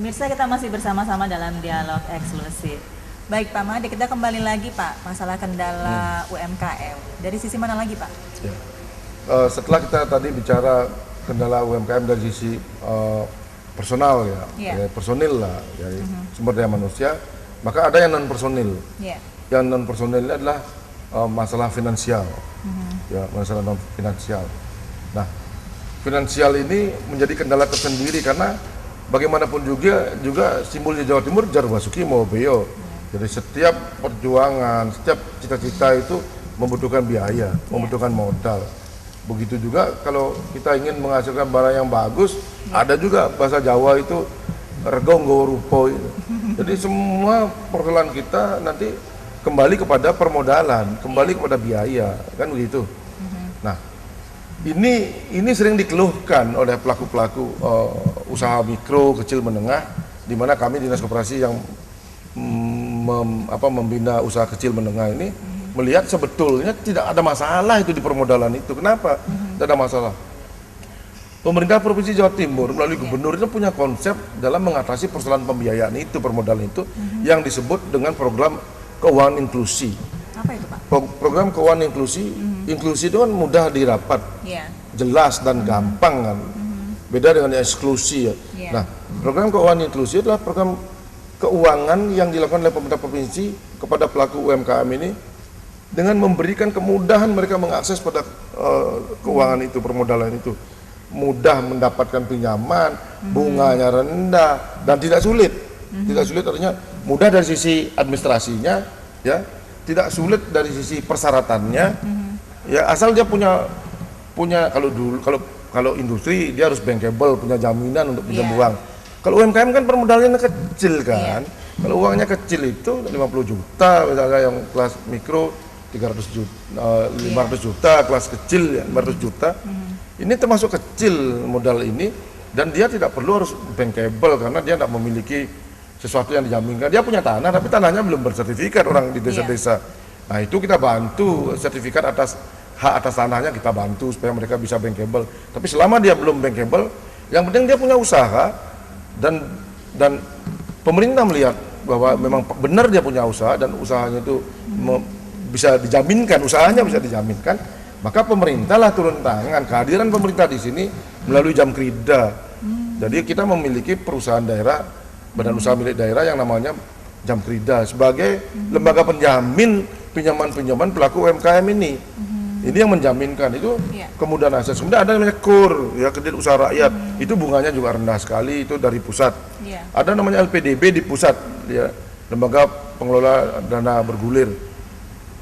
Pemirsa, kita masih bersama-sama dalam dialog eksklusif. Baik Pak Made, kita kembali lagi Pak, masalah kendala UMKM. Dari sisi mana lagi Pak? Ya. Setelah kita tadi bicara kendala UMKM dari sisi personal ya, personil lah, dari sumber daya manusia, maka ada yang non personil. Yang non personil ini adalah masalah finansial, ya, masalah non finansial. Nah, finansial ini menjadi kendala tersendiri karena bagaimanapun juga simbolnya Jawa Timur Jar Basuki mau Beo. Jadi setiap perjuangan, setiap cita-cita itu membutuhkan biaya, membutuhkan modal. Begitu juga kalau kita ingin menghasilkan barang yang bagus, ada juga bahasa Jawa itu rego nggawa rupa. Jadi semua persoalan kita nanti kembali kepada permodalan, kembali kepada biaya, kan begitu. Nah, ini sering dikeluhkan oleh pelaku-pelaku usaha mikro, kecil, menengah, di mana kami Dinas Koperasi yang membina usaha kecil menengah ini melihat sebetulnya tidak ada masalah itu di permodalan itu. Kenapa? Tidak ada masalah. Pemerintah Provinsi Jawa Timur melalui gubernur itu punya konsep dalam mengatasi persoalan pembiayaan itu, permodalan itu, yang disebut dengan program keuangan inklusi. Apa itu Pak? Program keuangan inklusi, inklusi itu kan mudah didapat, jelas dan gampang kan. Beda dengan eksklusi ya. Nah, program keuangan inklusi adalah program keuangan yang dilakukan oleh pemerintah provinsi kepada pelaku UMKM ini dengan memberikan kemudahan mereka mengakses pada keuangan itu, permodalan itu. Mudah mendapatkan pinjaman, bunganya rendah dan tidak sulit. Tidak sulit artinya mudah dari sisi administrasinya, ya, tidak sulit dari sisi persyaratannya. Ya, asal dia punya kalau industri dia harus bankable, punya jaminan untuk pinjam uang. Kalau UMKM kan permodalannya kecil kan. Kalau uangnya kecil itu 50 juta misalnya, yang kelas mikro 300 juta, 500 juta, kelas kecil ya 500 juta. Ini termasuk kecil modal ini, dan dia tidak perlu harus bankable karena dia tidak memiliki sesuatu yang dijaminkan. Dia punya tanah tapi tanahnya belum bersertifikat orang di desa-desa. Nah, itu kita bantu sertifikat atas hak atas tanahnya, kita bantu supaya mereka bisa bankable. Tapi selama dia belum bankable, yang penting dia punya usaha dan pemerintah melihat bahwa memang benar dia punya usaha dan usahanya itu bisa dijaminkan, usahanya bisa dijaminkan, maka pemerintah lah turun tangan. Kehadiran pemerintah di sini melalui Jamkrida. Jadi kita memiliki perusahaan daerah, badan usaha milik daerah yang namanya Jamkrida sebagai lembaga penjamin pinjaman-pinjaman pelaku UMKM ini. Ini yang menjaminkan itu kemudahan akses. Kemudian ada namanya KUR, ya, kredit usaha rakyat. Itu bunganya juga rendah sekali, itu dari pusat. Ada namanya LPDB di pusat, ya, lembaga pengelola dana bergulir.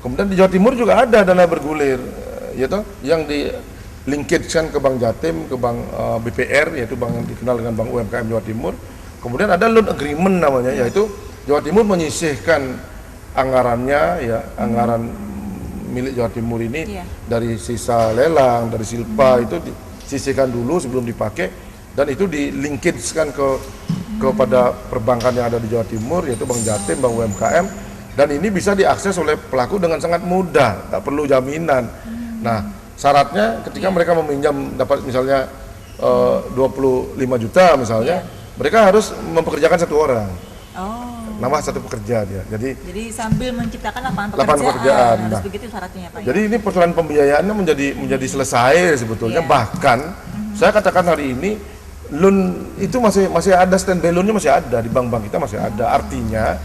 Kemudian di Jawa Timur juga ada dana bergulir, ya toh, yang di linkage-kan ke Bank Jatim, ke Bank BPR, yaitu bank yang dikenal dengan Bank UMKM Jawa Timur. Kemudian ada loan agreement namanya, yaitu Jawa Timur menyisihkan anggarannya, ya, anggaran milik Jawa Timur ini dari sisa lelang, dari silpa itu disisihkan dulu sebelum dipakai, dan itu di-linkage-kan kepada perbankan yang ada di Jawa Timur, yaitu Bank Jatim, Bank UMKM, dan ini bisa diakses oleh pelaku dengan sangat mudah, tak perlu jaminan. Nah, syaratnya ketika mereka meminjam dapat misalnya 25 juta misalnya, mereka harus mempekerjakan satu orang. Nama satu pekerja dia. Jadi sambil menciptakan lapangan pekerjaan. Harus begitu syaratnya Pak. Jadi ini persoalan pembiayaannya menjadi selesai sebetulnya. Bahkan saya katakan hari ini loan itu masih ada, standby loan-nya masih ada di bank-bank kita, masih ada. Artinya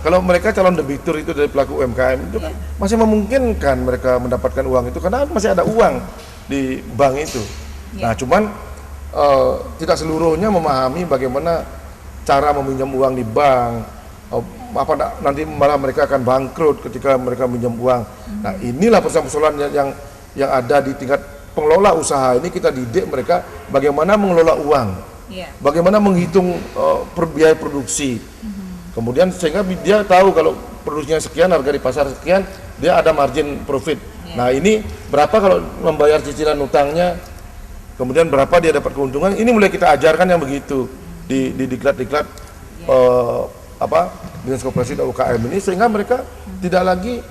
kalau mereka calon debitur itu dari pelaku UMKM itu kan masih memungkinkan mereka mendapatkan uang itu karena masih ada uang di bank itu. Nah, cuman tidak seluruhnya memahami bagaimana cara meminjam uang di bank. Nanti malah mereka akan bangkrut ketika mereka minjam uang. Nah, inilah persoalan yang ada di tingkat pengelola usaha ini. Kita didik mereka bagaimana mengelola uang, bagaimana menghitung biaya produksi. Kemudian sehingga dia tahu kalau produksinya sekian, harga di pasar sekian, dia ada margin profit. Nah, ini berapa kalau membayar cicilan utangnya, kemudian berapa dia dapat keuntungan. Ini mulai kita ajarkan yang begitu di diklat-diklat Dinas Koperasi dan UKM ini, sehingga mereka tidak lagi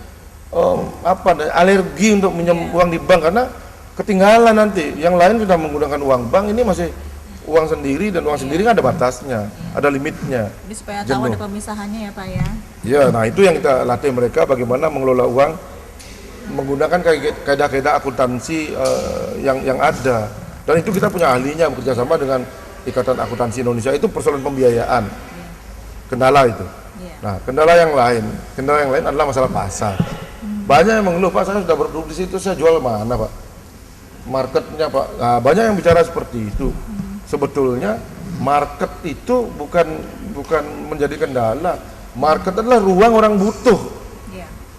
alergi untuk minjam uang di bank karena ketinggalan nanti. Yang lain sudah menggunakan uang bank, ini masih uang sendiri, dan uang sendiri kan ada batasnya. ada limitnya. Jadi supaya tahu Jenuh. ada pemisahannya ya Pak ya. Ya, nah itu yang kita latih mereka bagaimana mengelola uang menggunakan kaidah-kaidah akuntansi yang ada. Dan itu kita punya ahlinya bekerja sama dengan Ikatan Akuntansi Indonesia. Itu persoalan pembiayaan. Kendala itu. Nah, kendala yang lain adalah masalah pasar. Banyak yang mengeluh, Pak, saya sudah berproduksi itu saya jual mana, Pak? Marketnya, Pak. Nah, banyak yang bicara seperti itu. Sebetulnya market itu bukan menjadi kendala. Market adalah ruang orang butuh,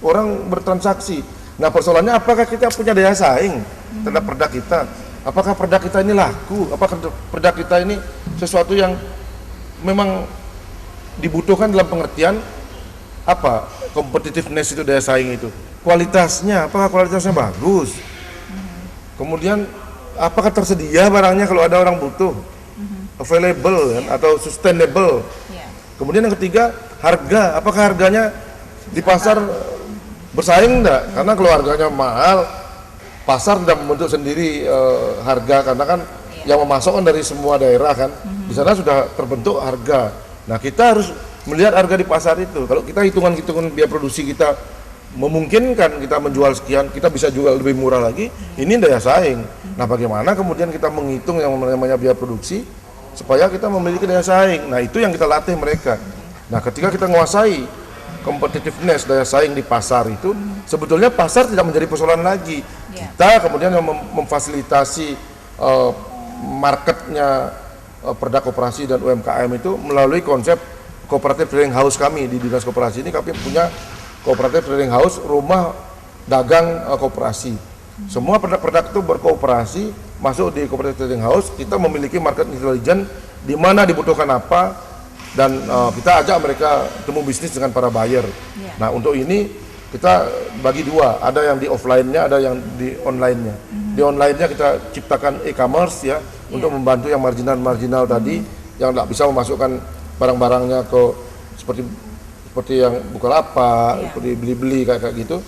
orang bertransaksi. Nah, persoalannya apakah kita punya daya saing terhadap produk kita? Apakah produk kita ini laku? Apakah produk kita ini sesuatu yang memang dibutuhkan dalam pengertian apa? Competitiveness itu, daya saing itu. Kualitasnya, apakah kualitasnya bagus? Kemudian apakah tersedia barangnya kalau ada orang butuh? Available kan, atau sustainable. Kemudian yang ketiga, harga. Apakah harganya di pasar bersaing enggak? Karena kalau harganya mahal, pasar tidak membentuk sendiri harga, karena kan yang memasok kan dari semua daerah kan. Di sana sudah terbentuk harga. Nah, kita harus melihat harga di pasar itu. Kalau kita hitungan biaya produksi kita memungkinkan kita menjual sekian, kita bisa jual lebih murah lagi, ini daya saing. Nah, bagaimana kemudian kita menghitung yang namanya biaya produksi supaya kita memiliki daya saing. Nah, itu yang kita latih mereka. Nah, ketika kita menguasai competitiveness, daya saing di pasar itu, sebetulnya pasar tidak menjadi persoalan lagi. Kita kemudian memfasilitasi marketnya produk koperasi dan UMKM itu melalui konsep cooperative trading house kami di Dinas Koperasi ini. Kami punya cooperative trading house, rumah dagang koperasi. Semua produk-produk itu berkooperasi masuk di cooperative trading house. Kita memiliki market intelligence di mana dibutuhkan apa, dan kita ajak mereka temu bisnis dengan para buyer. Nah, untuk ini kita bagi dua, ada yang di offline-nya, ada yang di online-nya. Di online-nya kita ciptakan e-commerce ya, untuk membantu yang marginal tadi yang tidak bisa memasukkan barang-barangnya ke seperti yang Bukalapak, seperti Blibli kayak gitu.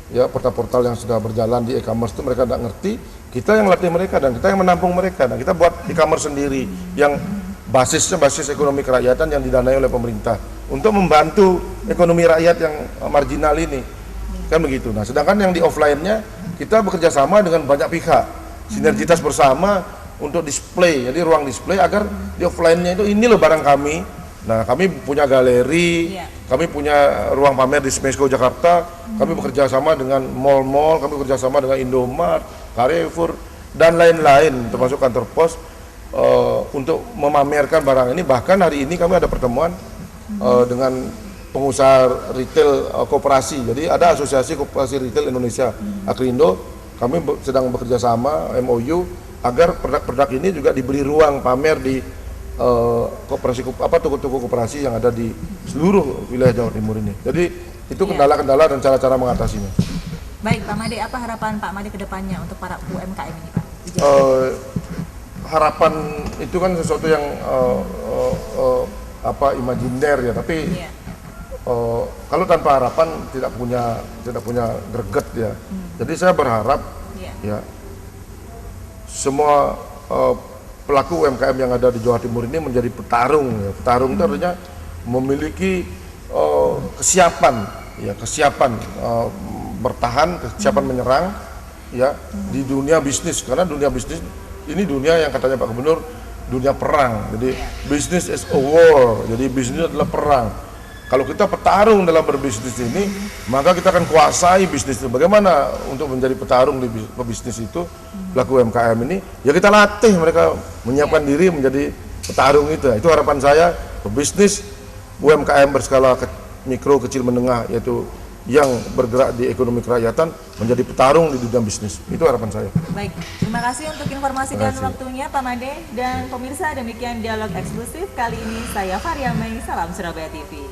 Ya, portal-portal yang sudah berjalan di e-commerce itu mereka tidak ngerti. Kita yang latih mereka dan kita yang menampung mereka. Nah, kita buat e-commerce sendiri yang basisnya basis ekonomi kerakyatan yang didanai oleh pemerintah untuk membantu ekonomi rakyat yang marginal ini, kan begitu. Nah, sedangkan yang di offline-nya kita bekerja sama dengan banyak pihak, sinergitas bersama untuk display, jadi ruang display agar di offline-nya itu ini loh barang kami. Nah, kami punya galeri, kami punya ruang pamer di Smesco Jakarta, kami bekerja sama dengan mall-mall, kami bekerja sama dengan Indomaret, Carrefour dan lain-lain, termasuk kantor pos. Untuk memamerkan barang ini. Bahkan hari ini kami ada pertemuan dengan pengusaha retail koperasi. Jadi ada Asosiasi Koperasi Retail Indonesia, Akrindo. Kami sedang bekerja sama MOU agar produk-produk ini juga diberi ruang pamer di toko-toko koperasi yang ada di seluruh wilayah Jawa Timur ini. Jadi itu kendala-kendala dan cara-cara mengatasinya. Baik, Pak Made, apa harapan Pak Made ke depannya untuk para UMKM ini, Pak? Harapan itu kan sesuatu yang imajiner ya, tapi kalau tanpa harapan tidak punya greget ya. Jadi saya berharap ya semua pelaku UMKM yang ada di Jawa Timur ini menjadi petarung ya. Petarung itu artinya memiliki kesiapan bertahan, kesiapan menyerang ya di dunia bisnis, karena dunia bisnis ini dunia yang katanya Pak Gubernur dunia perang. Jadi business is a war. Jadi bisnis adalah perang. Kalau kita petarung dalam berbisnis ini, maka kita akan kuasai bisnis itu. Bagaimana untuk menjadi petarung di bisnis itu, pelaku UMKM ini? Ya kita latih mereka menyiapkan diri menjadi petarung itu. Itu harapan saya, pebisnis UMKM berskala mikro, kecil, menengah, yaitu yang bergerak di ekonomi kerakyatan menjadi petarung di dunia bisnis. Itu harapan saya. Baik, terima kasih untuk informasi dan waktunya Pak Made. Dan pemirsa, demikian dialog eksklusif kali ini. Saya Faria Mei, salam Surabaya TV.